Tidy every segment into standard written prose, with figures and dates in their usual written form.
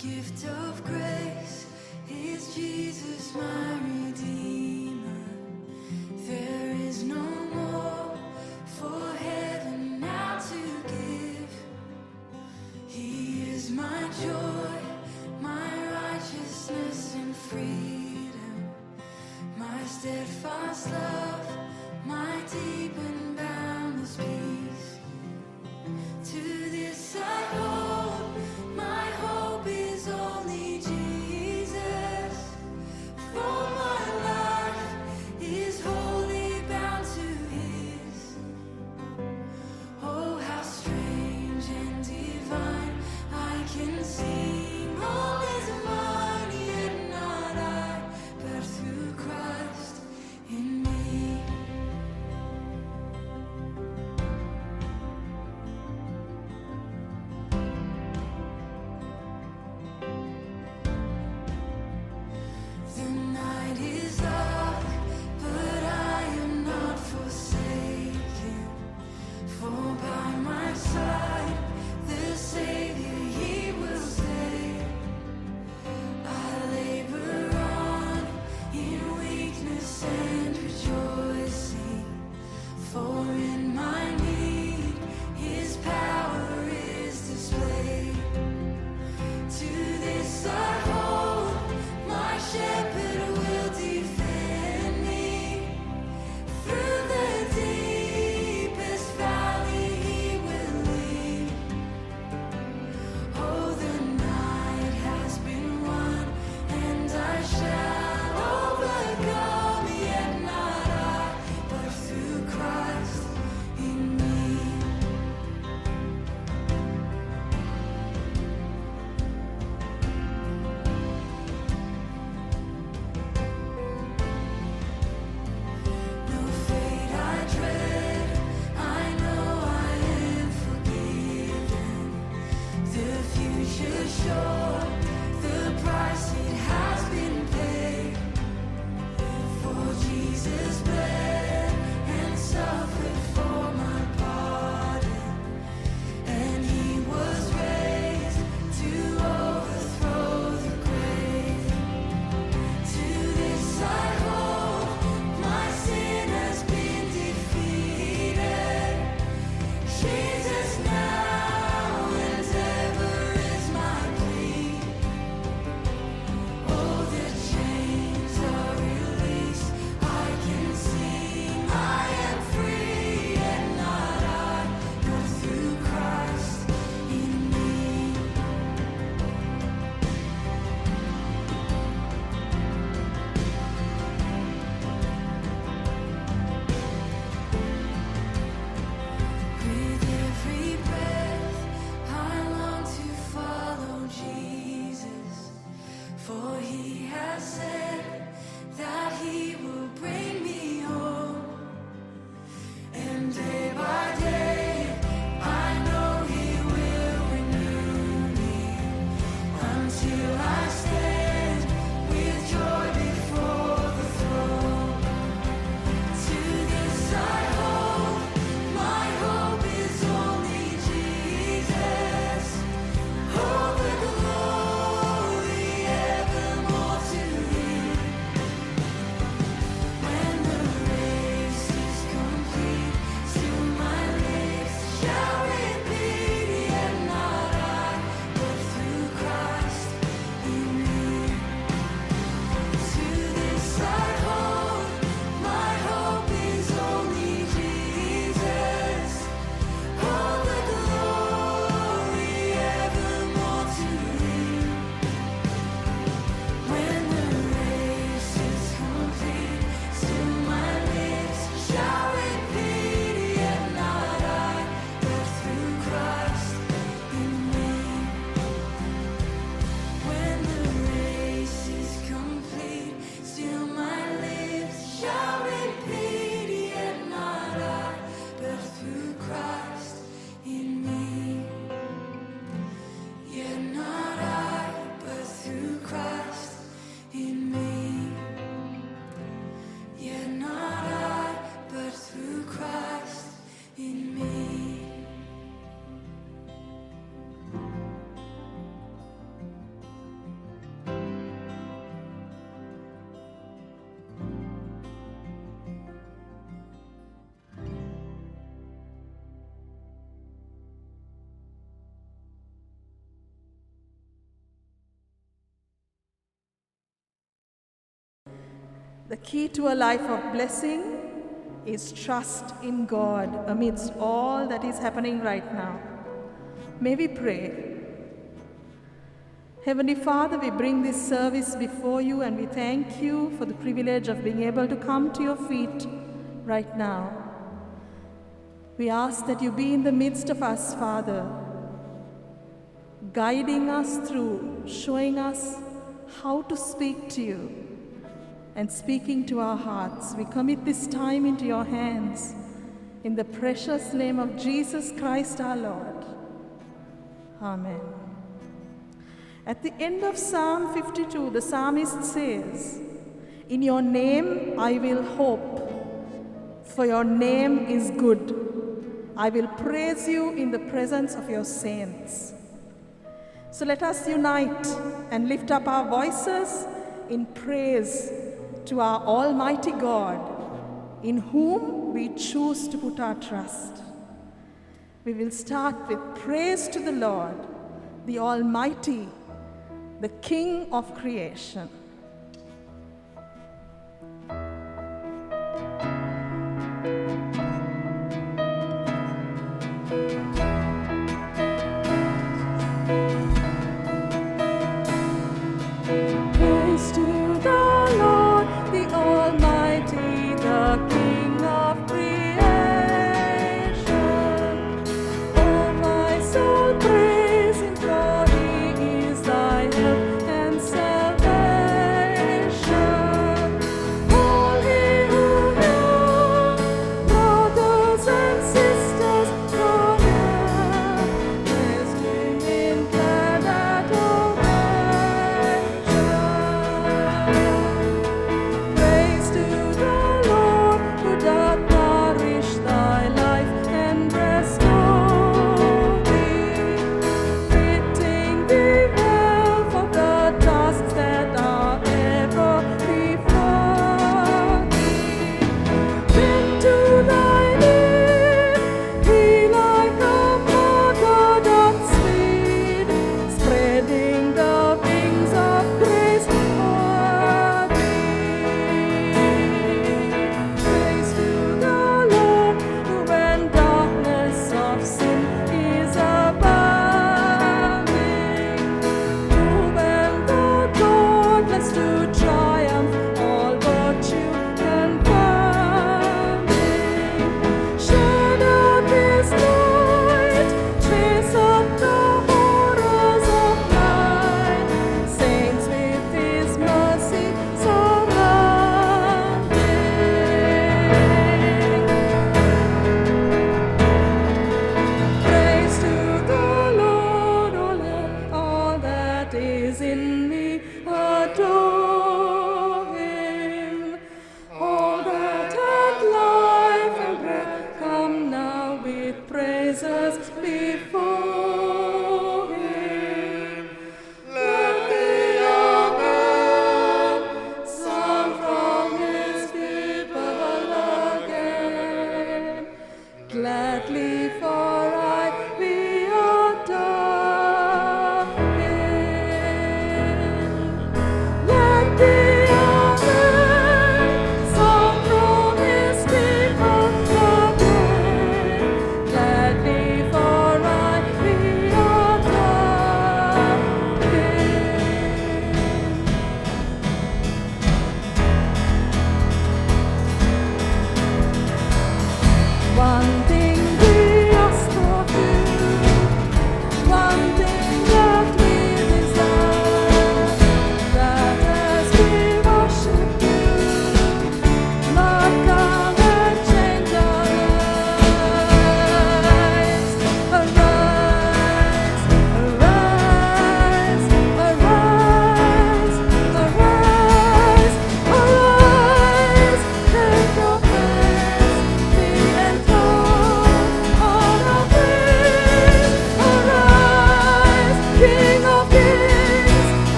gift of grace is Jesus, my Redeemer. There is no more for heaven now to give. He is my joy, my righteousness and freedom, my steadfast love, my deep and boundless peace. To this I hold, my hope is only Jesus. For my life is wholly bound to His. Oh, how strange and divine, I can sing all is mine, yet not I, but through Christ in me. The night is dark, but I am not forsaken. For by my side, the Savior, He will stay. I labor on in weakness and rejoicing, for in my need His power is displayed. To this I hold, my shepherd will defend me. Through the deepest valley He will lead. Oh, the night has been won, and I shall overcome, yet not I, but through Christ in me. No fate I dread, I know I am forgiven. The future sure, the price it has been paid. For Jesus bled and suffered for my pardon, and He was raised to overthrow the grave. To this I hold, my sin has been defeated. Jesus now and ever is my plea. Oh, the chains are released, I can sing, I am free, and not I, but through Christ in me. With every breath, I long to follow Jesus, for He has said that He will bring me home. And day by day, I know He will renew me, until I stand with joy before the throne. To this I hold, my hope is only Jesus. Oh, the glory evermore to Him. The key to a life of blessing is trust in God amidst all that is happening right now. May we pray. Heavenly Father, we bring this service before you and we thank you for the privilege of being able to come to your feet right now. We ask that you be in the midst of us, Father, guiding us through, showing us how to speak to you and speaking to our hearts. We commit this time into your hands in the precious name of Jesus Christ our Lord. Amen. At the end of Psalm 52, the psalmist says, "In your name I will hope, for your name is good. I will praise you in the presence of your saints." So let us unite and lift up our voices in praise to our Almighty God, in whom we choose to put our trust. We will start with praise to the Lord, the Almighty, the King of creation. Praise to the Lord, the Almighty, the King of creation. Oh, my soul, praise Him, for He is thy help and salvation.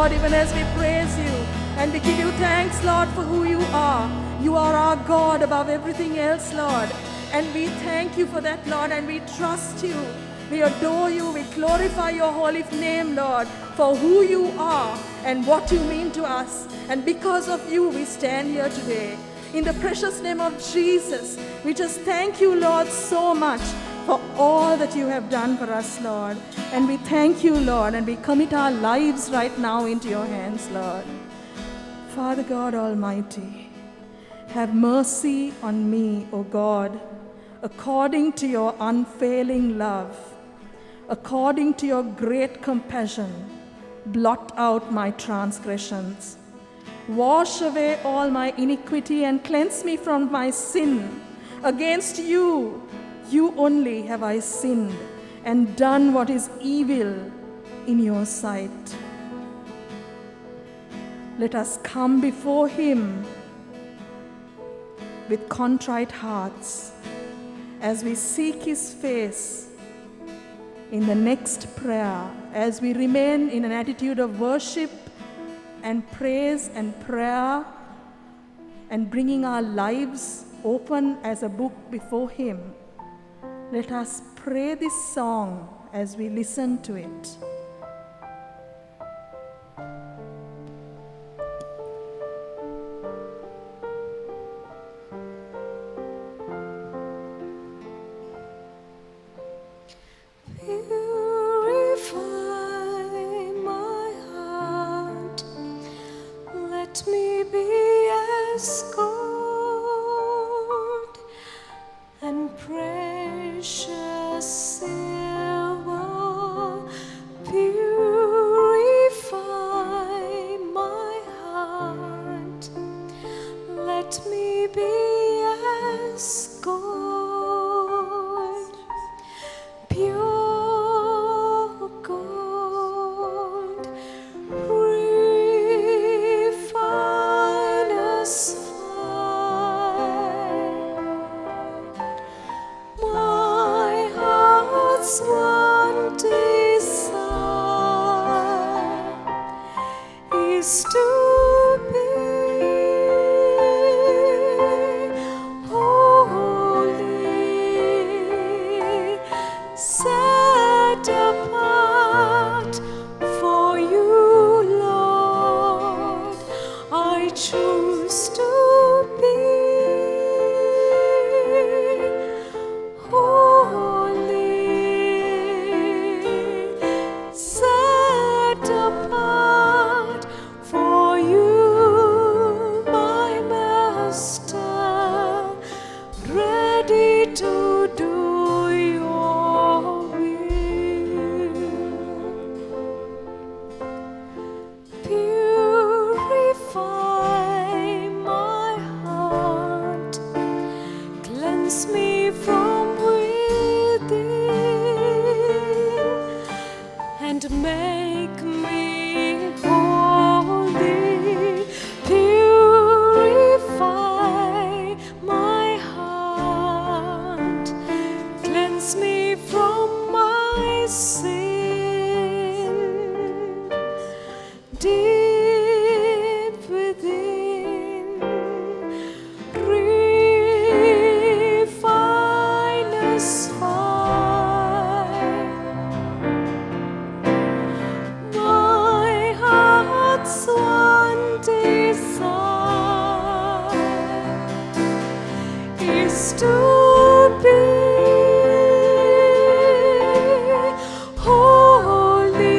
Lord, even as we praise you and we give you thanks, Lord, for who you are. You are our God above everything else, Lord. And we thank you for that, Lord, and we trust you. We adore you. We glorify your holy name, Lord, for who you are and what you mean to us. And because of you, we stand here today. In the precious name of Jesus, we just thank you, Lord, so much for all that you have done for us, Lord. And we thank you, Lord, and we commit our lives right now into your hands, Lord. Father God Almighty, have mercy on me, O God, according to your unfailing love, according to your great compassion. Blot out my transgressions. Wash away all my iniquity and cleanse me from my sin. Against you, you only have I sinned and done what is evil in your sight. Let us come before him with contrite hearts as we seek his face in the next prayer, as we remain in an attitude of worship and praise and prayer and bringing our lives open as a book before him. Let us pray this song as we listen to it. Purify my heart, let me be as gold and precious silver. Purify my heart, let me be as gold, pure gold, refinest fire. My heart's one desire is to be holy, set apart for you, Lord. I choose to be holy, set apart for you, my Master, ready to do your will. Purify my heart, cleanse me from within, and make me holy. Purify my heart, cleanse me from my sin. Deep within, refinest fire. My heart's one desire is to be holy,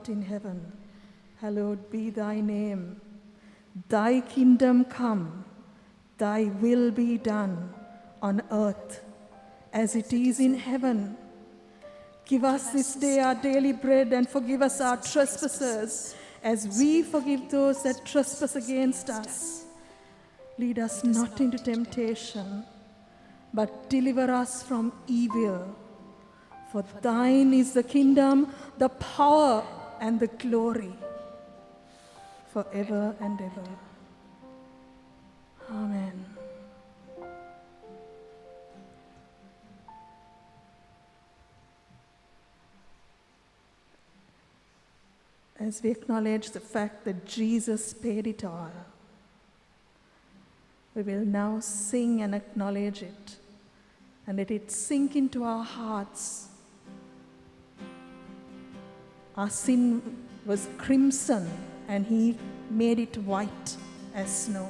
art in heaven, hallowed be thy name. Thy kingdom come, thy will be done on earth as it is in heaven. Give us this day our daily bread, and forgive us our trespasses as we forgive those that trespass against us. Lead us not into temptation, but deliver us from evil. For thine is the kingdom, the power, and the glory, forever and ever. Amen. As we acknowledge the fact that Jesus paid it all, we will now sing and acknowledge it, and let it sink into our hearts. Our sin was crimson, and he made it white as snow.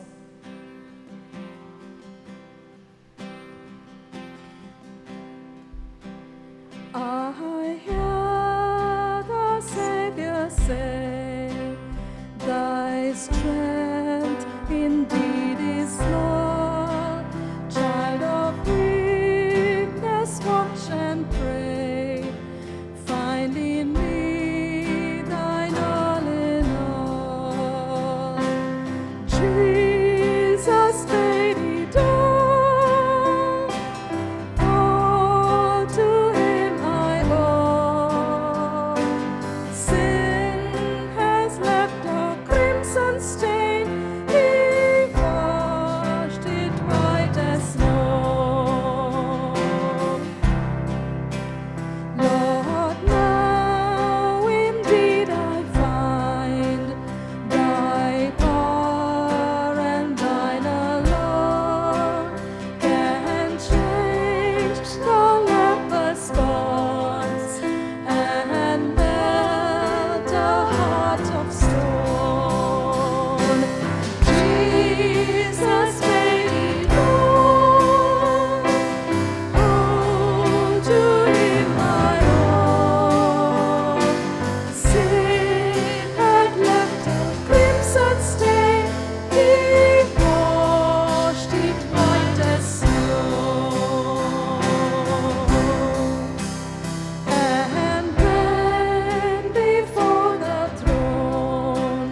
I hear the Savior say, thy strength indeed is Lord. Child of weakness, watch and pray. Find in me thine all in all. Jesus paid it all. All to him I owe. Sin has left a crimson stain. He washed it white as snow. Lord, now indeed I find thy power and thine alone can change the leper's spots and melt a heart of stone. Jesus paid it all. All to him I owe. Sin had left a crimson stain. He washed it white as snow. And when before the throne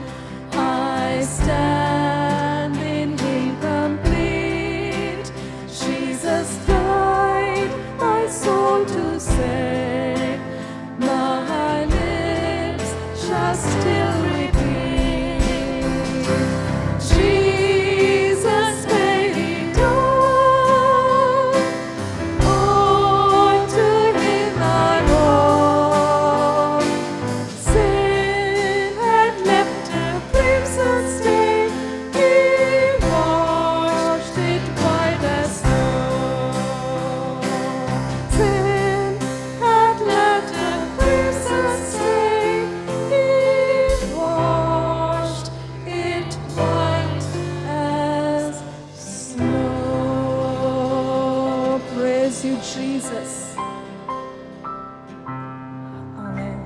I stand in him complete, Jesus died my soul to save. My lips shall still repeat, Jesus paid it all. All to him I owe. Sin had left a crimson stain. He washed it white as snow. Sin had left a crimson stain. He washed it white as snow. Praise you, Jesus. Amen.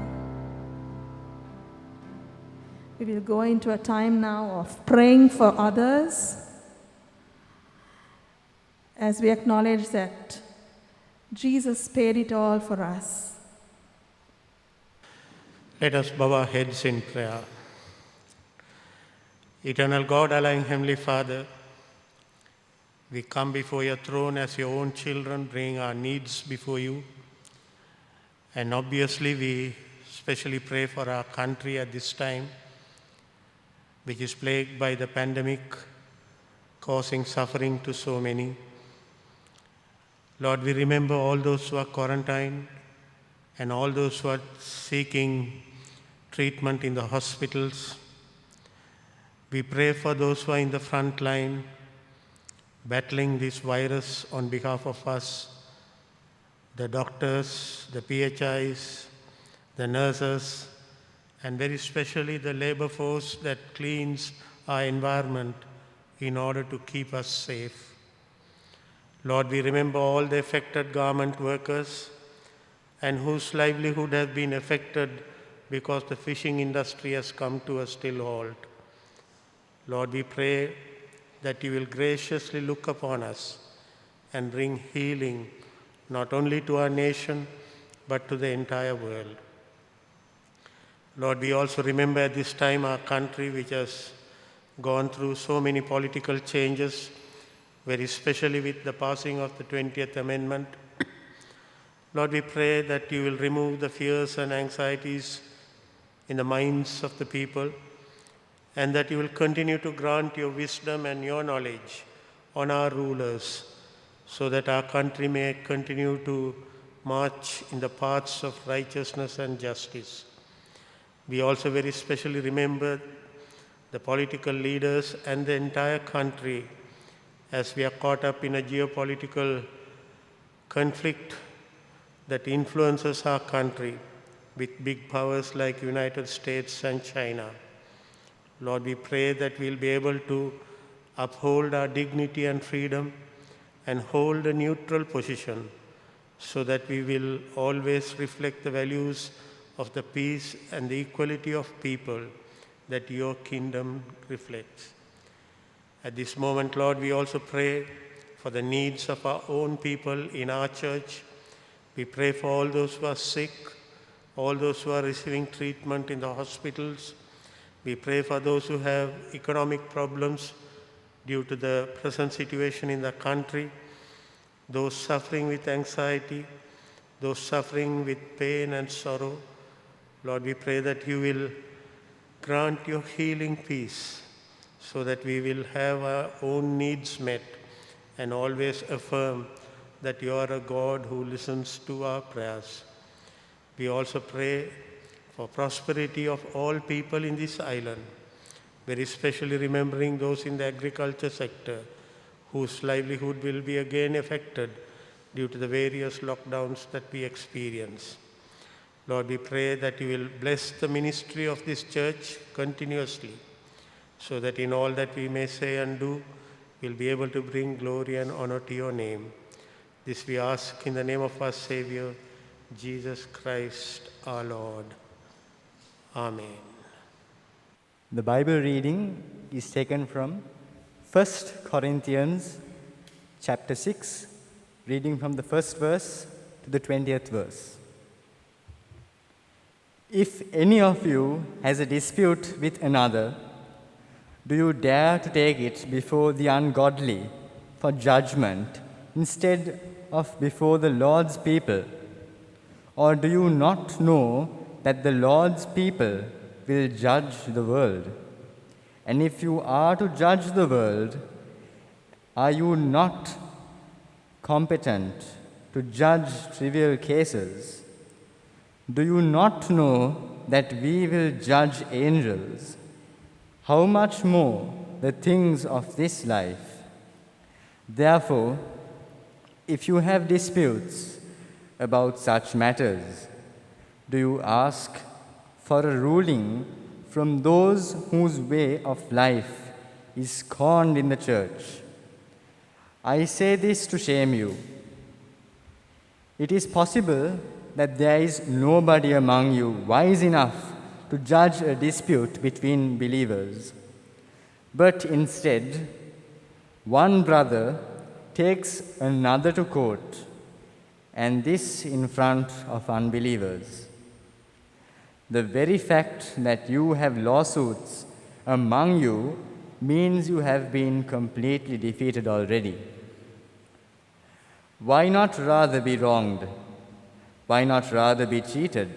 We will go into a time now of praying for others as we acknowledge that Jesus paid it all for us. Let us bow our heads in prayer. Eternal God, Almighty Heavenly Father, we come before your throne as your own children, bringing our needs before you. And obviously, we especially pray for our country at this time, which is plagued by the pandemic, causing suffering to so many. Lord, we remember all those who are quarantined and all those who are seeking treatment in the hospitals. We pray for those who are in the front line, battling this virus on behalf of us, the doctors, the PHIs, the nurses, and very especially the labor force that cleans our environment in order to keep us safe. Lord, we remember all the affected garment workers and whose livelihood has been affected because the fishing industry has come to a still halt. Lord, we pray that you will graciously look upon us and bring healing not only to our nation but to the entire world. Lord, we also remember at this time our country, which has gone through so many political changes, very especially with the passing of the 20th Amendment. Lord, we pray that you will remove the fears and anxieties in the minds of the people, and that you will continue to grant your wisdom and your knowledge on our rulers, so that our country may continue to march in the paths of righteousness and justice. We also very specially remember the political leaders and the entire country as we are caught up in a geopolitical conflict that influences our country with big powers like United States and China. Lord, we pray that we'll be able to uphold our dignity and freedom and hold a neutral position so that we will always reflect the values of the peace and the equality of people that your kingdom reflects. At this moment, Lord, we also pray for the needs of our own people in our church. We pray for all those who are sick, all those who are receiving treatment in the hospitals. We pray for those who have economic problems due to the present situation in the country, those suffering with anxiety, those suffering with pain and sorrow. Lord, we pray that you will grant your healing peace so that we will have our own needs met and always affirm that you are a God who listens to our prayers. We also pray for prosperity of all people in this island, very especially remembering those in the agriculture sector whose livelihood will be again affected due to the various lockdowns that we experience. Lord, we pray that you will bless the ministry of this church continuously, so that in all that we may say and do, we'll be able to bring glory and honor to your name. This we ask in the name of our Savior, Jesus Christ, our Lord. Amen. The Bible reading is taken from 1 Corinthians chapter 6, reading from the first verse to the 20th verse. If any of you has a dispute with another, do you dare to take it before the ungodly for judgment instead of before the Lord's people? Or do you not know that the Lord's people will judge the world? And if you are to judge the world, are you not competent to judge trivial cases? Do you not know that we will judge angels? How much more the things of this life? Therefore, if you have disputes about such matters, do you ask for a ruling from those whose way of life is scorned in the church? I say this to shame you. It is possible that there is nobody among you wise enough to judge a dispute between believers. But instead, one brother takes another to court, and this in front of unbelievers. The very fact that you have lawsuits among you means you have been completely defeated already. Why not rather be wronged? Why not rather be cheated?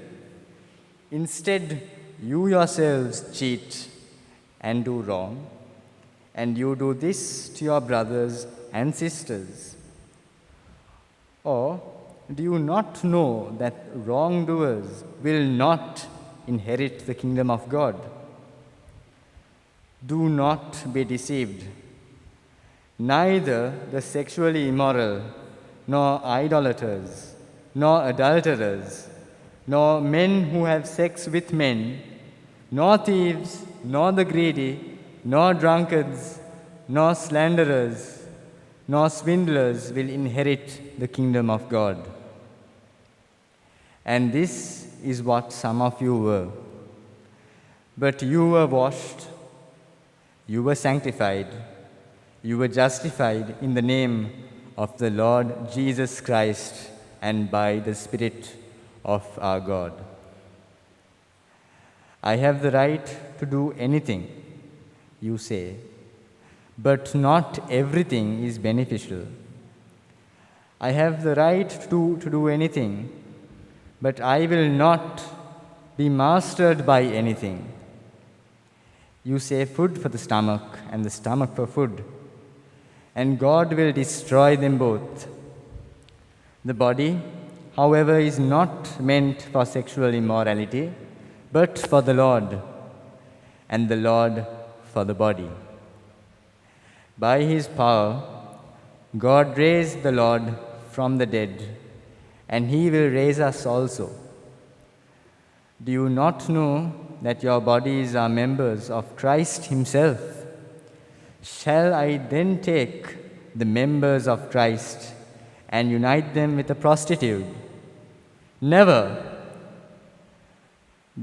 Instead, you yourselves cheat and do wrong, and you do this to your brothers and sisters. Or do you not know that wrongdoers will not inherit the kingdom of God? Do not be deceived. Neither the sexually immoral, nor idolaters, nor adulterers, nor men who have sex with men, nor thieves, nor the greedy, nor drunkards, nor slanderers, nor swindlers will inherit the kingdom of God. And this is what some of you were. But you were washed, you were sanctified, you were justified in the name of the Lord Jesus Christ and by the Spirit of our God. I have the right to do anything, you say, but not everything is beneficial. I have the right to do anything, but I will not be mastered by anything. You say food for the stomach and the stomach for food, and God will destroy them both. The body, however, is not meant for sexual immorality, but for the Lord, and the Lord for the body. By his power, God raised the Lord from the dead, and he will raise us also. Do you not know that your bodies are members of Christ himself? Shall I then take the members of Christ and unite them with a prostitute? Never!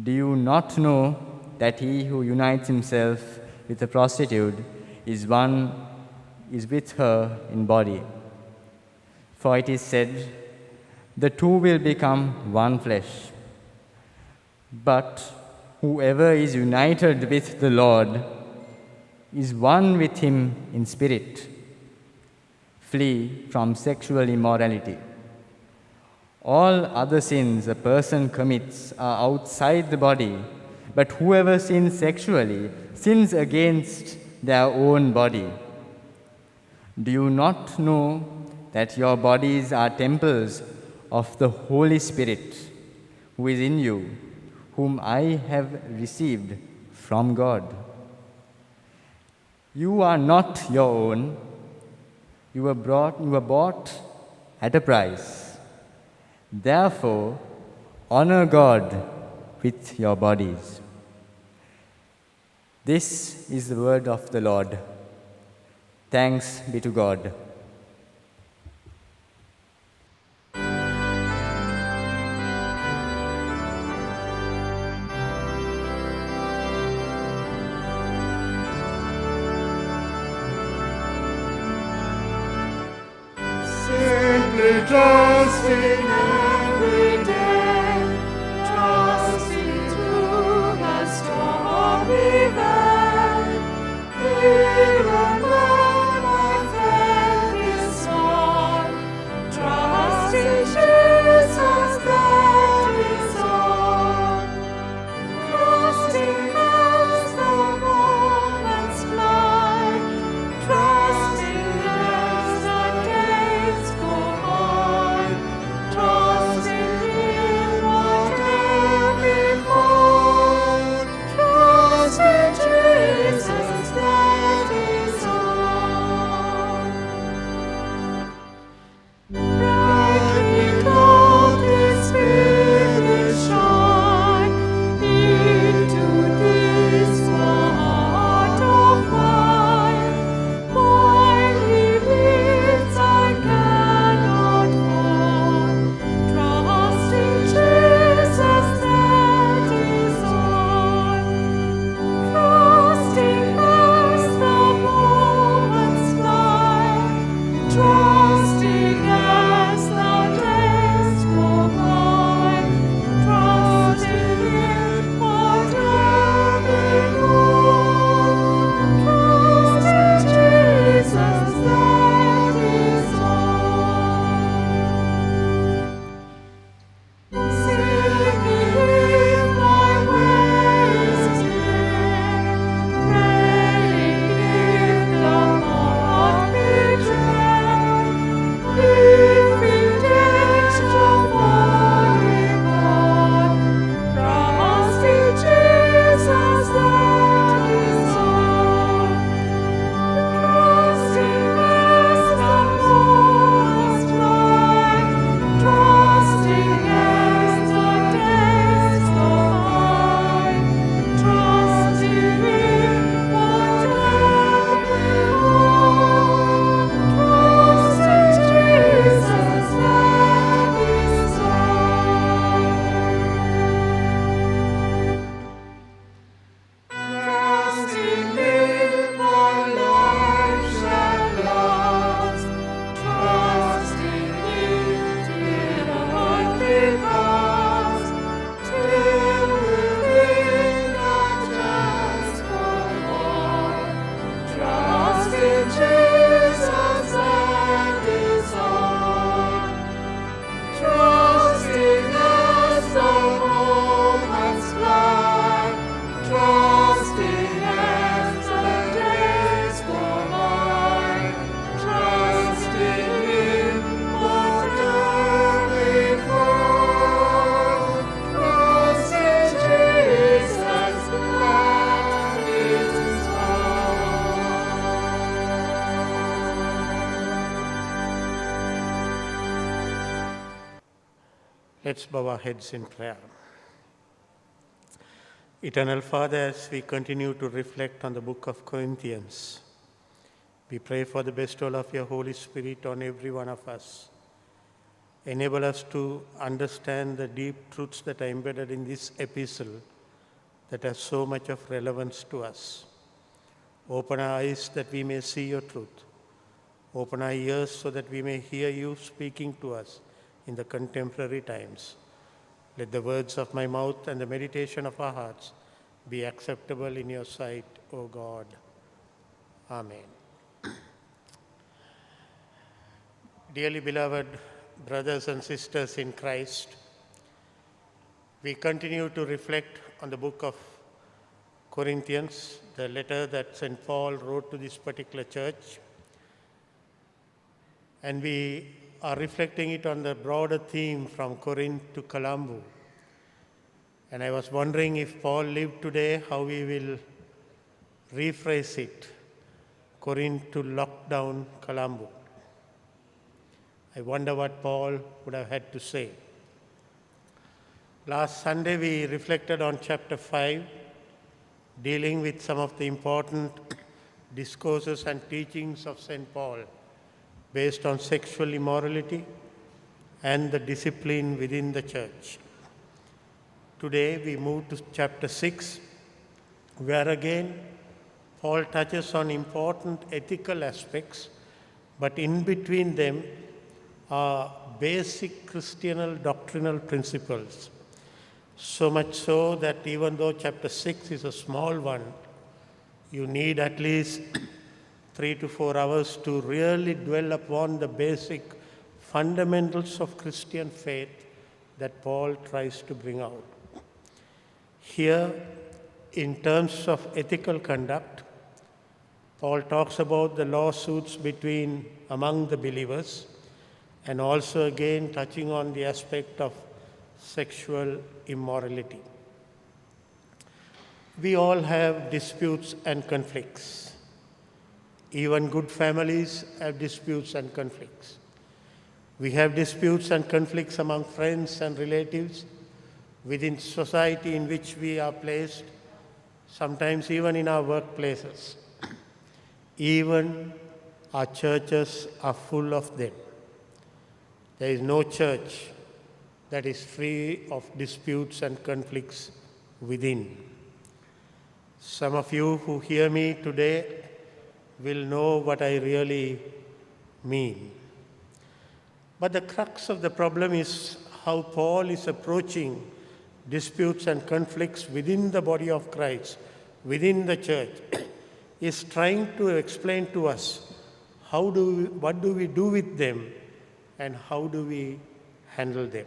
Do you not know that he who unites himself with a prostitute is with her in body? For it is said, the two will become one flesh. But whoever is united with the Lord is one with him in spirit. Flee from sexual immorality. All other sins a person commits are outside the body, but whoever sins sexually sins against their own body. Do you not know that your bodies are temples of the Holy Spirit who is in you, whom I have received from God? You are not your own. You were bought at a price. Therefore, honor God with your bodies. This is the word of the Lord. Thanks be to God. Simply trust in every day, trusting through the stormy valley. Even when my faith is small, trust in Jesus, that is all. Trusting as the moments fly, trusting as the days go on, trusting Let's bow our heads in prayer. Eternal Father, as we continue to reflect on the book of Corinthians, we pray for the bestowal of your Holy Spirit on every one of us. Enable us to understand the deep truths that are embedded in this epistle that has so much of relevance to us. Open our eyes that we may see your truth. Open our ears so that we may hear you speaking to us in the contemporary times. Let the words of my mouth and the meditation of our hearts be acceptable in your sight, O God. Amen. Dearly beloved brothers and sisters in Christ, we continue to reflect on the book of Corinthians, the letter that St. Paul wrote to this particular church. And we are reflecting it on the broader theme from Corinth to Colombo. And I was wondering if Paul lived today, how we will rephrase it, Corinth to lockdown Colombo. I wonder what Paul would have had to say. Last Sunday we reflected on chapter 5, dealing with some of the important discourses and teachings of St. Paul based on sexual immorality and the discipline within the church. Today we move to chapter 6, where again Paul touches on important ethical aspects, but in between them are basic Christian doctrinal principles. So much so that even though chapter 6 is a small one, you need at least 3 to 4 hours to really dwell upon the basic fundamentals of Christian faith that Paul tries to bring out. Here, in terms of ethical conduct, Paul talks about the lawsuits among the believers, and also again touching on the aspect of sexual immorality. We all have disputes and conflicts. Even good families have disputes and conflicts. We have disputes and conflicts among friends and relatives, within society in which we are placed, sometimes even in our workplaces. Even our churches are full of them. There is no church that is free of disputes and conflicts within. Some of you who hear me today will know what I really mean. But the crux of the problem is how Paul is approaching disputes and conflicts within the body of Christ, within the church, is trying to explain to us what do we do with them and how do we handle them.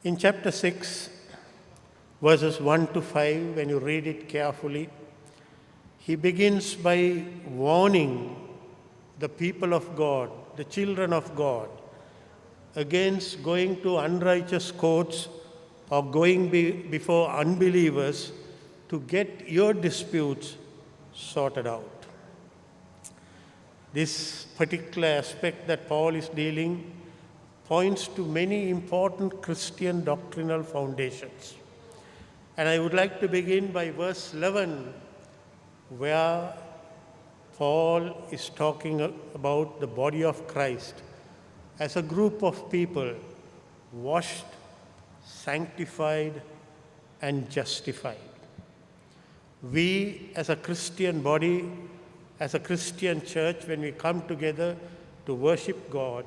In chapter 6, verses 1 to 5, when you read it carefully, he begins by warning the people of God, the children of God, against going to unrighteous courts or going before unbelievers to get your disputes sorted out. This particular aspect that Paul is dealing points to many important Christian doctrinal foundations. And I would like to begin by verse 11, where Paul is talking about the body of Christ as a group of people washed, sanctified, and justified. We as a Christian body, as a Christian church, when we come together to worship God,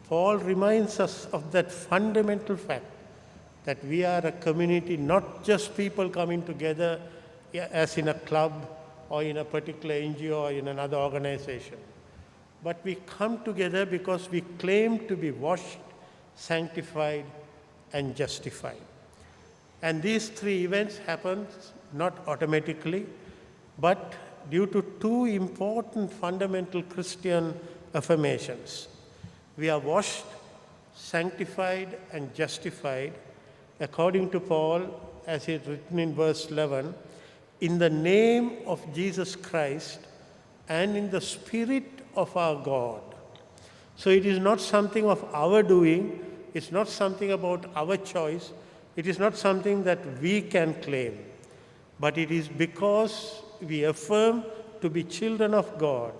Paul reminds us of that fundamental fact that we are a community, not just people coming together as in a club or in a particular NGO or in another organization. But we come together because we claim to be washed, sanctified, and justified. And these three events happen not automatically, but due to two important fundamental Christian affirmations. We are washed, sanctified, and justified, according to Paul, as it's written in verse 11, in the name of Jesus Christ and in the Spirit of our God. So it is not something of our doing, It's not something about our choice. It is not something that we can claim. But it is because we affirm to be children of God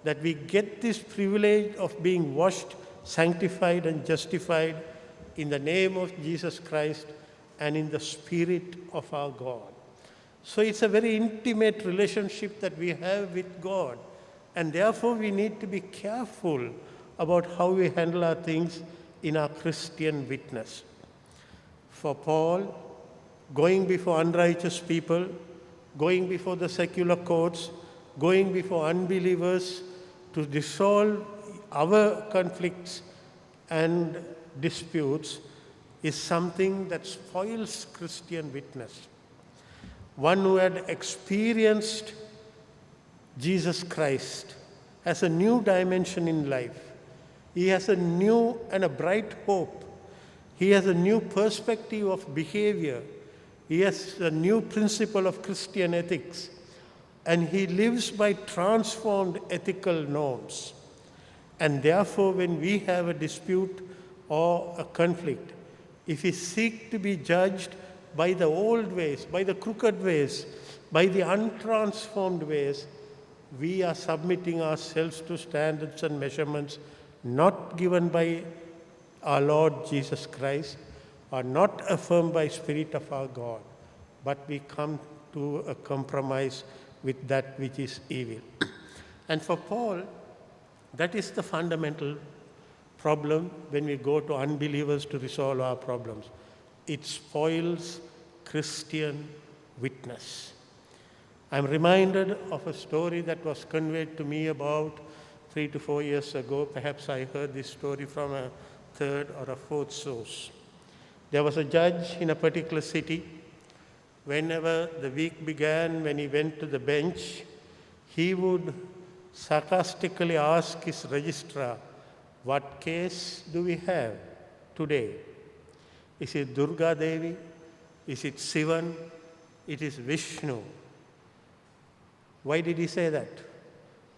that we get this privilege of being washed, sanctified, and justified in the name of Jesus Christ and in the Spirit of our God. So it's a very intimate relationship that we have with God, and therefore we need to be careful about how we handle our things in our Christian witness. For Paul, going before unrighteous people, going before the secular courts, going before unbelievers to resolve our conflicts and disputes is something that spoils Christian witness. One who had experienced Jesus Christ has a new dimension in life. He has a new and a bright hope. He has a new perspective of behavior. He has a new principle of Christian ethics. And he lives by transformed ethical norms. And therefore, when we have a dispute or a conflict, if we seek to be judged by the old ways, by the crooked ways, by the untransformed ways, we are submitting ourselves to standards and measurements not given by our Lord Jesus Christ, or not affirmed by Spirit of our God, but we come to a compromise with that which is evil. And for Paul, that is the fundamental problem when we go to unbelievers to resolve our problems. It spoils Christian witness. I'm reminded of a story that was conveyed to me about 3 to 4 years ago. Perhaps I heard this story from a third or a fourth source. There was a judge in a particular city. Whenever the week began, when he went to the bench, he would sarcastically ask his registrar, "What case do we have today? Is it Durga Devi? Is it Sivan? It is Vishnu." Why did he say that?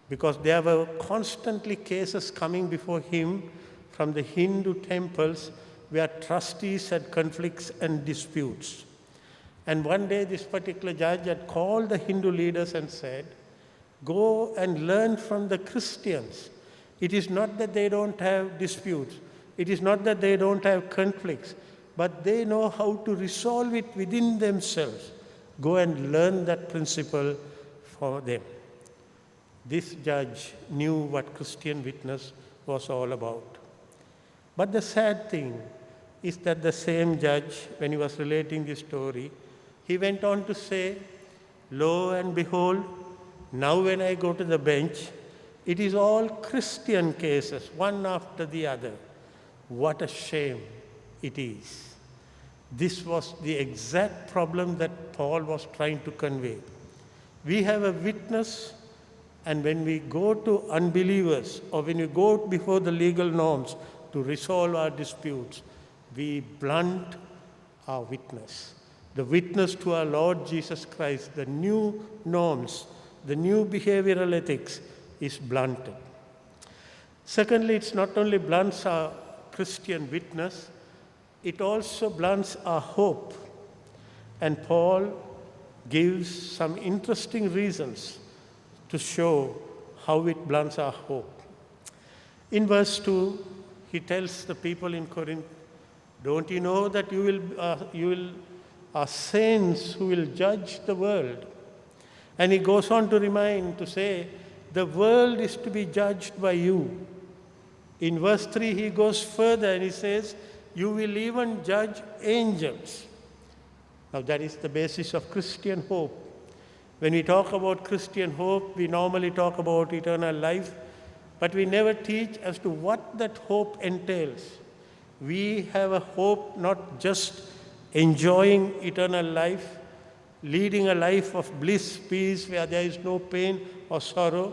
Because there were constantly cases coming before him from the Hindu temples where trustees had conflicts and disputes. And one day this particular judge had called the Hindu leaders and said, "Go and learn from the Christians. It is not that they don't have disputes. It is not that they don't have conflicts, but they know how to resolve it within themselves. Go and learn that principle for them." This judge knew what Christian witness was all about. But the sad thing is that the same judge, when he was relating this story, he went on to say, "Lo and behold, now when I go to the bench, it is all Christian cases, one after the other. What a shame it is." This was the exact problem that Paul was trying to convey. We have a witness, and when we go to unbelievers or when we go before the legal norms to resolve our disputes, we blunt our witness. The witness to our Lord Jesus Christ, the new norms, the new behavioral ethics is blunted. Secondly, it's not only blunts our Christian witness, it also blunts our hope. And Paul gives some interesting reasons to show how it blunts our hope. In verse 2, he tells the people in Corinth, "Don't you know that you are saints who will judge the world?" And he goes on to remind, to say, the world is to be judged by you. In verse 3, he goes further and he says, "You will even judge angels." Now that is the basis of Christian hope. When we talk about Christian hope, we normally talk about eternal life, but we never teach as to what that hope entails. We have a hope not just enjoying eternal life, leading a life of bliss, peace, where there is no pain or sorrow,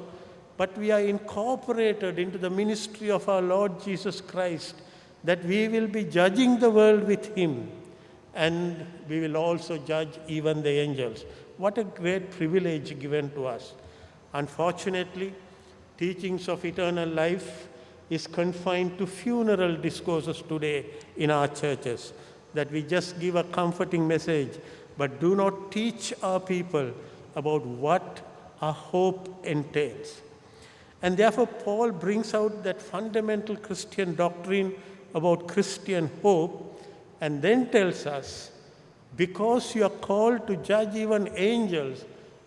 but we are incorporated into the ministry of our Lord Jesus Christ, that we will be judging the world with him, and we will also judge even the angels. What a great privilege given to us. Unfortunately, teachings of eternal life is confined to funeral discourses today in our churches, that we just give a comforting message, but do not teach our people about what our hope entails. And therefore, Paul brings out that fundamental Christian doctrine about Christian hope and then tells us, because you are called to judge even angels,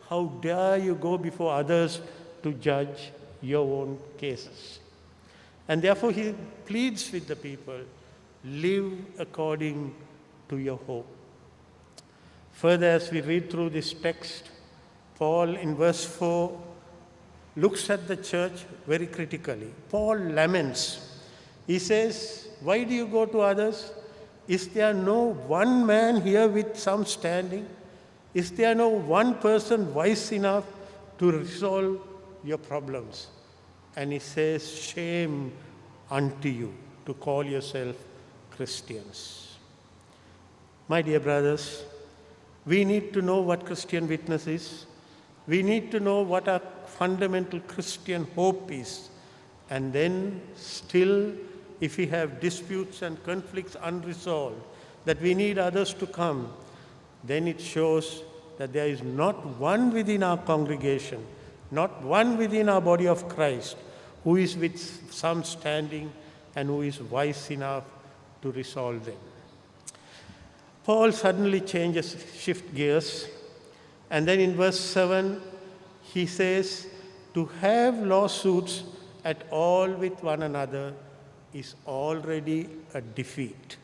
how dare you go before others to judge your own cases? And therefore, he pleads with the people, live according to your hope. Further, as we read through this text, Paul in verse 4 looks at the church very critically. Paul laments. He says, why do you go to others? Is there no one man here with some standing? Is there no one person wise enough to resolve your problems? And he says, shame unto you to call yourself Christians. My dear brothers, we need to know what Christian witness is. We need to know what our fundamental Christian hope is. And then still, if we have disputes and conflicts unresolved, that we need others to come, then it shows that there is not one within our congregation, not one within our body of Christ, who is with some standing and who is wise enough to resolve them. Paul suddenly shift gears, and then in verse 7, he says, to have lawsuits at all with one another is already a defeat.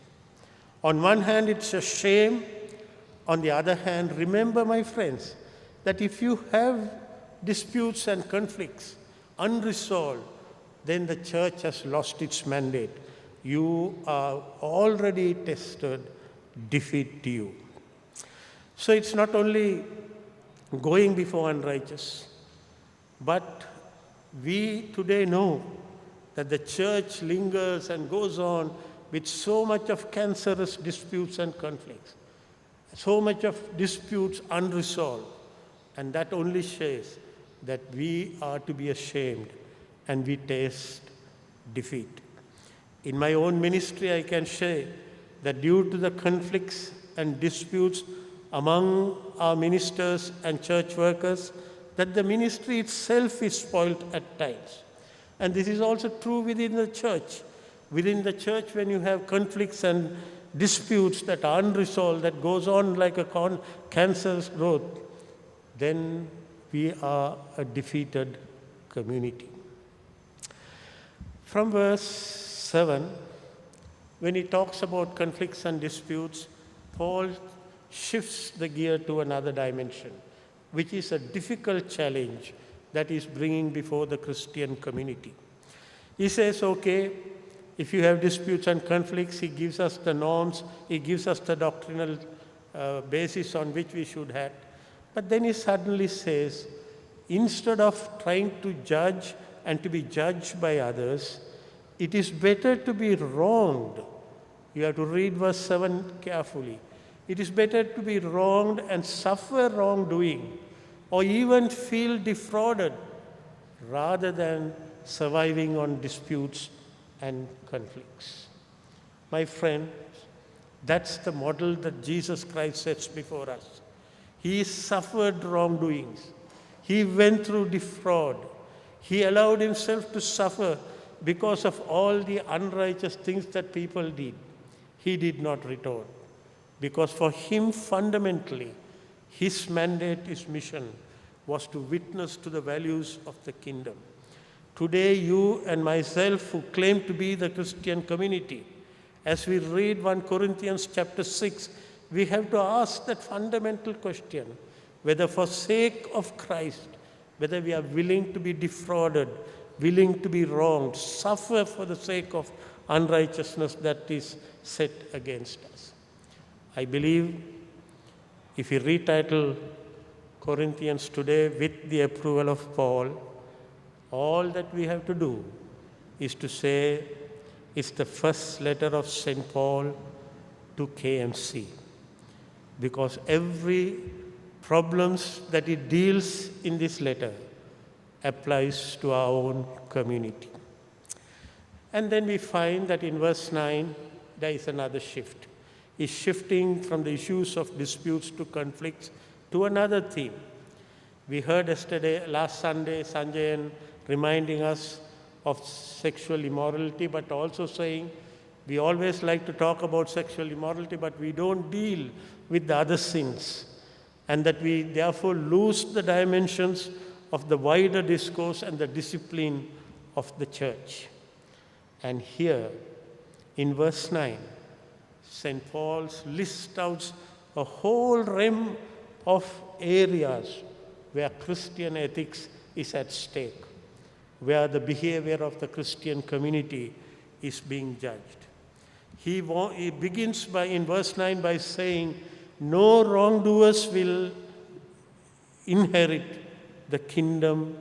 On one hand, it's a shame. On the other hand, remember, my friends, that if you have disputes and conflicts unresolved, then the church has lost its mandate. You are already tested, defeat to you. So it's not only going before unrighteous, but we today know that the church lingers and goes on with so much of cancerous disputes and conflicts, so much of disputes unresolved, and that only says that we are to be ashamed and we taste defeat. In my own ministry, I can say that due to the conflicts and disputes among our ministers and church workers, that the ministry itself is spoiled at times. And this is also true within the church. Within the church, when you have conflicts and disputes that are unresolved, that goes on like a cancerous growth, then we are a defeated community. From verse 7, when he talks about conflicts and disputes, Paul shifts the gear to another dimension, which is a difficult challenge that is bringing before the Christian community. He says, okay, if you have disputes and conflicts, he gives us the norms, he gives us the doctrinal basis on which we should act. But then he suddenly says, instead of trying to judge and to be judged by others, it is better to be wronged. You have to read verse 7 carefully. It is better to be wronged and suffer wrongdoing, or even feel defrauded, rather than surviving on disputes and conflicts. My friends, that's the model that Jesus Christ sets before us. He suffered wrongdoings. He went through defraud. He allowed himself to suffer because of all the unrighteous things that people did. He did not retort. Because for him, fundamentally, his mandate, his mission, was to witness to the values of the kingdom. Today, you and myself, who claim to be the Christian community, as we read 1 Corinthians chapter 6, we have to ask that fundamental question, whether for sake of Christ, whether we are willing to be defrauded, willing to be wronged, suffer for the sake of unrighteousness that is set against us. I believe if we retitle Corinthians today with the approval of Paul, all that we have to do is to say it's the first letter of St. Paul to KMC, because every problems that it deals in this letter applies to our own community. And then we find that in verse 9, there is another shift. He's shifting from the issues of disputes to conflicts to another theme. We heard yesterday, last Sunday, Sanjayan reminding us of sexual immorality, but also saying we always like to talk about sexual immorality, but we don't deal with the other sins, and that we therefore lose the dimensions of the wider discourse and the discipline of the church. And here, in verse 9, St. Paul lists out a whole realm of areas where Christian ethics is at stake, where the behavior of the Christian community is being judged. He begins by, in verse 9, by saying, no wrongdoers will inherit the kingdom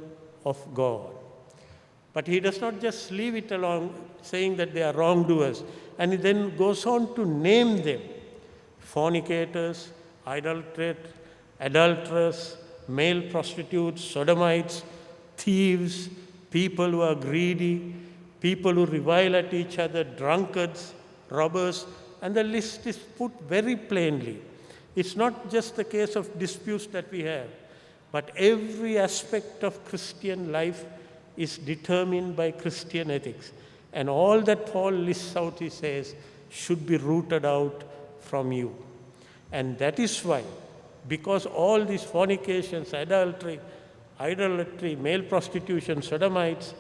of God. But he does not just leave it along saying that they are wrongdoers, and he then goes on to name them: fornicators, adulterers, male prostitutes, sodomites, thieves, people who are greedy, people who revile at each other, drunkards, robbers, and the list is put very plainly. It's not just the case of disputes that we have, but every aspect of Christian life is determined by Christian ethics. And all that Paul lists out, he says, should be rooted out from you. And that is why, because all these fornications, idolatry, male prostitution, sodomites,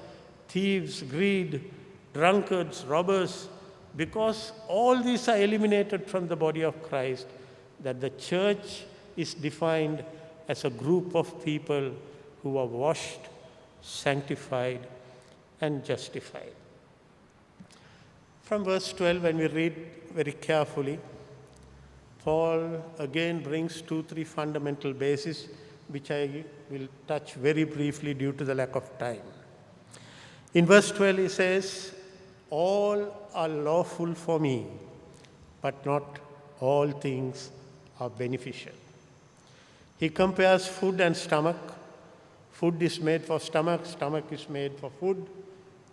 thieves, greed, drunkards, robbers, because all these are eliminated from the body of Christ, that the church is defined as a group of people who are washed, sanctified, and justified. From verse 12, when we read very carefully, Paul again brings 2-3 fundamental bases, which I will touch very briefly due to the lack of time. In verse 12, he says, all are lawful for me, but not all things are beneficial. He compares food and stomach. Food is made for stomach, stomach is made for food,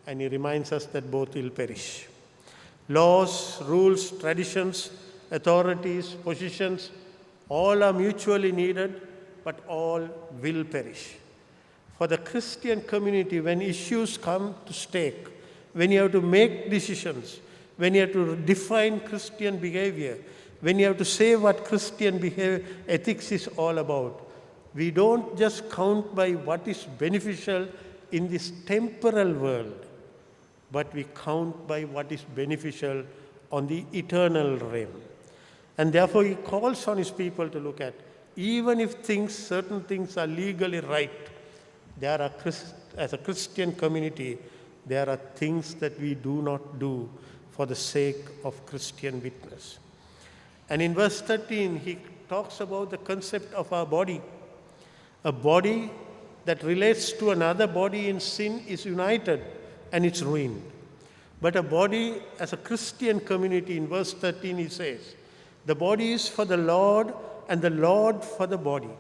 and he reminds us that both will perish. Laws, rules, traditions, authorities, positions, all are mutually needed, but all will perish. For the Christian community, when issues come to stake, when you have to make decisions, when you have to define Christian behavior, when you have to say what Christian behavior ethics is all about, we don't just count by what is beneficial in this temporal world, but we count by what is beneficial on the eternal realm. And therefore he calls on his people to look at, even if certain things are legally right, as a Christian community, there are things that we do not do for the sake of Christian witness. And in verse 13, he talks about the concept of our body. A body that relates to another body in sin is united and it's ruined. But a body, as a Christian community, in verse 13 he says, the body is for the Lord and the Lord for the body.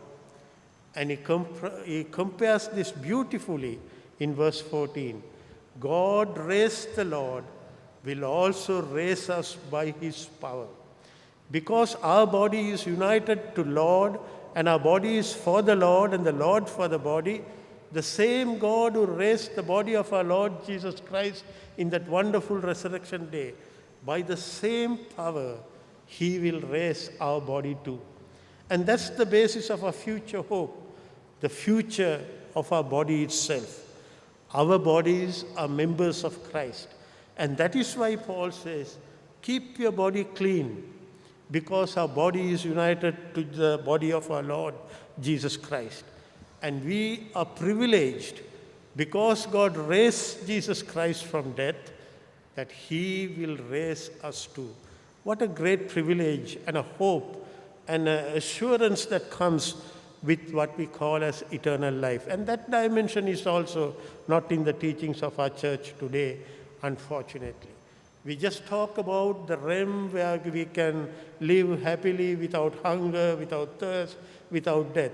And he compares this beautifully in verse 14. God raised the Lord, will also raise us by his power. Because our body is united to Lord, and our body is for the Lord and the Lord for the body, the same God who raised the body of our Lord Jesus Christ in that wonderful resurrection day, by the same power, he will raise our body too. And that's the basis of our future hope, the future of our body itself. Our bodies are members of Christ. And that is why Paul says, keep your body clean, because our body is united to the body of our Lord Jesus Christ. And we are privileged, because God raised Jesus Christ from death, that he will raise us too. What a great privilege and a hope and an assurance that comes with what we call as eternal life. And that dimension is also not in the teachings of our church today, unfortunately. We just talk about the realm where we can live happily without hunger, without thirst, without death.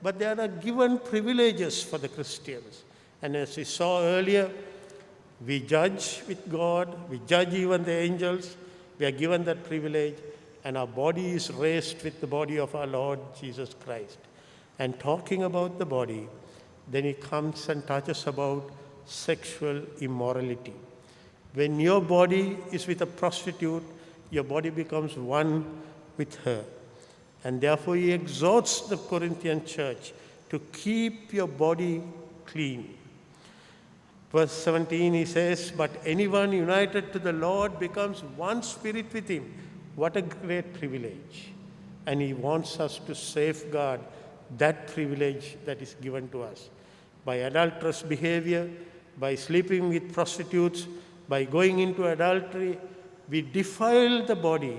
But there are given privileges for the Christians. And as we saw earlier, We judge with God, we judge even the angels. We are given that privilege, and our body is raised with the body of our Lord Jesus Christ. And talking about the body, then he comes and touches about sexual immorality. When your body is with a prostitute, your body becomes one with her. And therefore he exhorts the Corinthian church to keep your body clean. Verse 17 he says, but anyone united to the Lord becomes one spirit with him. What a great privilege. And he wants us to safeguard that privilege that is given to us. By adulterous behavior, by sleeping with prostitutes, by going into adultery, we defile the body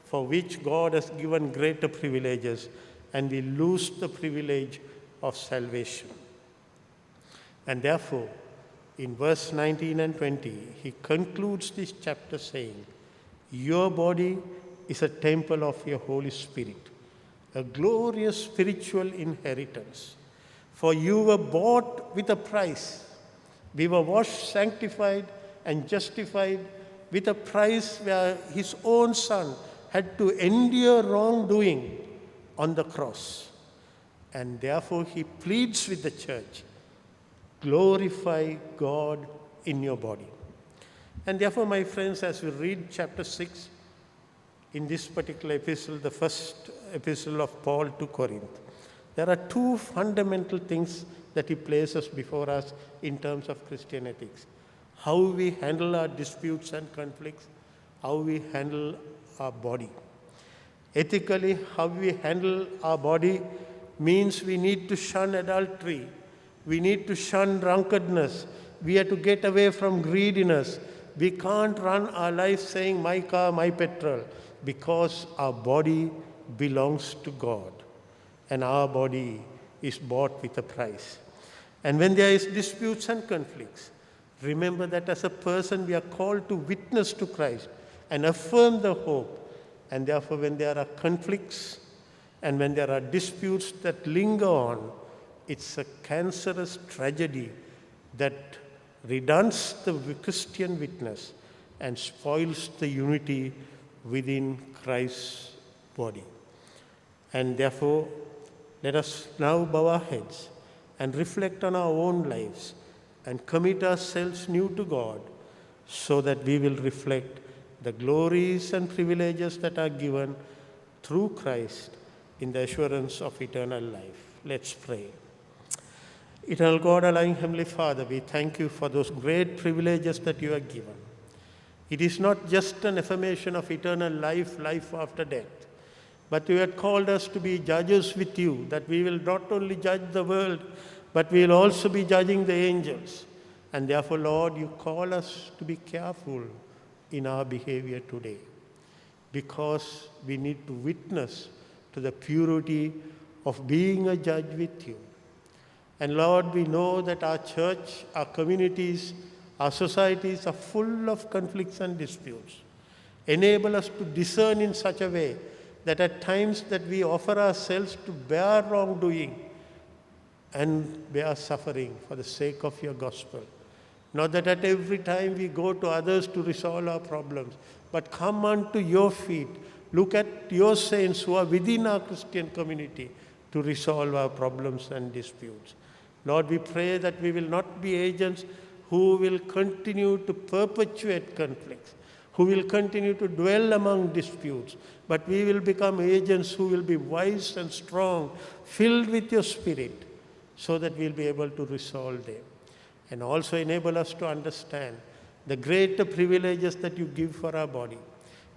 for which God has given greater privileges, and we lose the privilege of salvation. And therefore, in verse 19 and 20, he concludes this chapter saying, your body is a temple of your Holy Spirit, a glorious spiritual inheritance. For you were bought with a price. We were washed, sanctified, and justified with a price where his own Son had to endure wrongdoing on the cross. And therefore he pleads with the church, glorify God in your body. And therefore, my friends, as we read chapter 6 in this particular epistle, the first epistle of Paul to Corinth, there are two fundamental things that he places before us in terms of Christian ethics. How we handle our disputes and conflicts, how we handle our body. Ethically, how we handle our body means we need to shun adultery. We need to shun drunkenness. We have to get away from greediness. We can't run our life saying, my car, my petrol, because our body belongs to God. And our body is bought with a price. And when there is disputes and conflicts, remember that as a person we are called to witness to Christ and affirm the hope. And therefore, when there are conflicts and when there are disputes that linger on, it's a cancerous tragedy that redunds the Christian witness and spoils the unity within Christ's body. And therefore, let us now bow our heads and reflect on our own lives and commit ourselves new to God so that we will reflect the glories and privileges that are given through Christ in the assurance of eternal life. Let's pray. Eternal God, loving Heavenly Father, we thank you for those great privileges that you have given. It is not just an affirmation of eternal life, life after death, but you have called us to be judges with you, that we will not only judge the world, but we will also be judging the angels. And therefore, Lord, you call us to be careful in our behavior today, because we need to witness to the purity of being a judge with you. And Lord, we know that our church, our communities, our societies are full of conflicts and disputes. Enable us to discern in such a way that at times that we offer ourselves to bear wrongdoing and bear suffering for the sake of your gospel. Not that at every time we go to others to resolve our problems, but come unto your feet. Look at your saints who are within our Christian community to resolve our problems and disputes. Lord, we pray that we will not be agents who will continue to perpetuate conflicts, who will continue to dwell among disputes, but we will become agents who will be wise and strong, filled with your Spirit, so that we'll be able to resolve them. And also enable us to understand the greater privileges that you give for our body.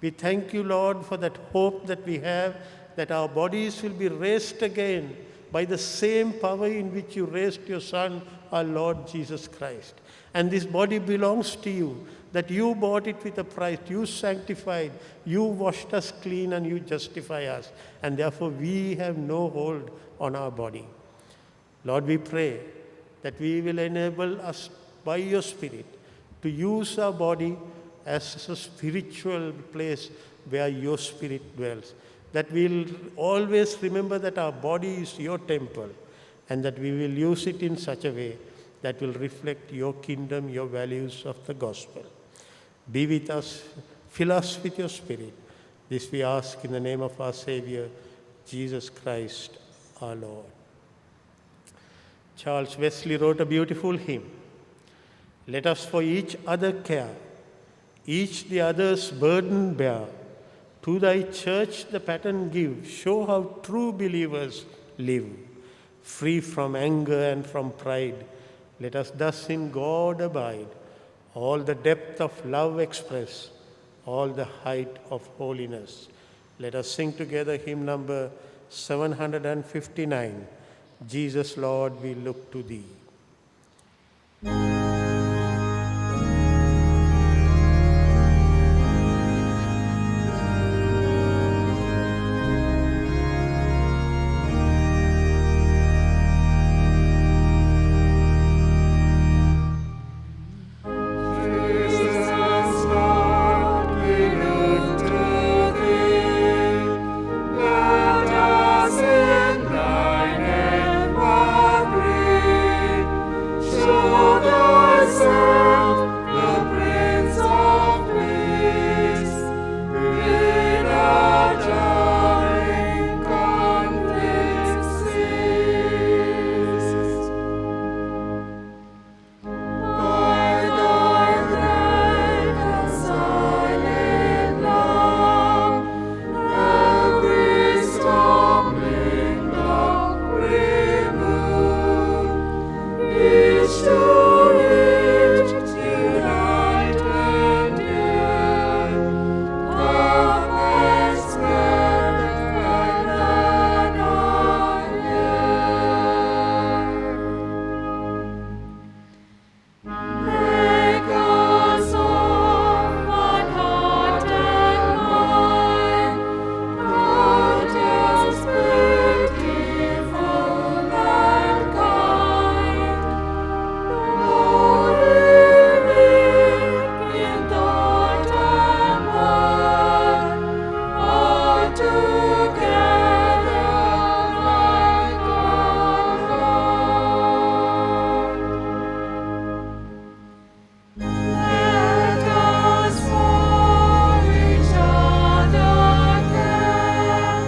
We thank you, Lord, for that hope that we have, that our bodies will be raised again by the same power in which you raised your Son, our Lord Jesus Christ. And this body belongs to you, that you bought it with a price, you sanctified, you washed us clean, and you justify us. And therefore we have no hold on our body. Lord, we pray that we will enable us by your Spirit to use our body as a spiritual place where your Spirit dwells. That we'll always remember that our body is your temple, and that we will use it in such a way that will reflect your kingdom, your values of the gospel. Be with us, fill us with your Spirit. This we ask in the name of our Savior, Jesus Christ, our Lord. Charles Wesley wrote a beautiful hymn. Let us for each other care, each the other's burden bear. To thy church the pattern give, show how true believers live. Free from anger and from pride, let us thus in God abide. All the depth of love express, all the height of holiness. Let us sing together hymn number 759. Jesus, Lord, we look to thee. Jesus, Lord, we look to thee. Let us in thy name agree. Show thyself the Prince of Peace. Bid our jarring conflicts cease. By thy great silent love, every stumbling block remove. Each to each united yet, come and spread thy banner yet. Make us of one heart and mind, courteous, pitiful, and kind. Glory in thought and word, all together like our Lord. Let us for each other care,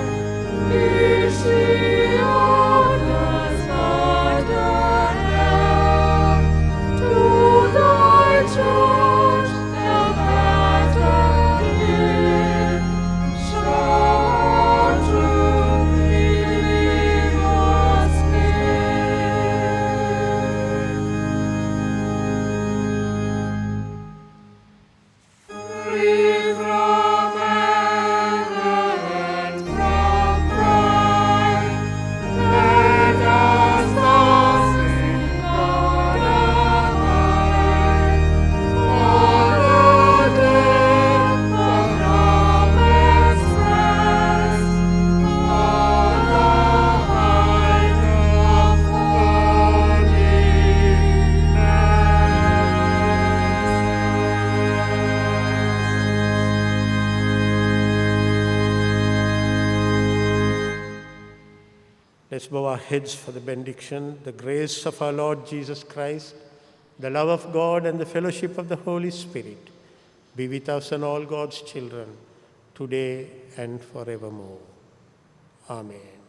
each the other's burden bear. To thy church the pattern give, show true believers live. Free from anger and from pride, let us thus in God abide. All the depth of love express, all the height of Let's bow our heads for the benediction. The grace of our Lord Jesus Christ, the love of God, and the fellowship of the Holy Spirit be with us and all God's children, today and forevermore. Amen.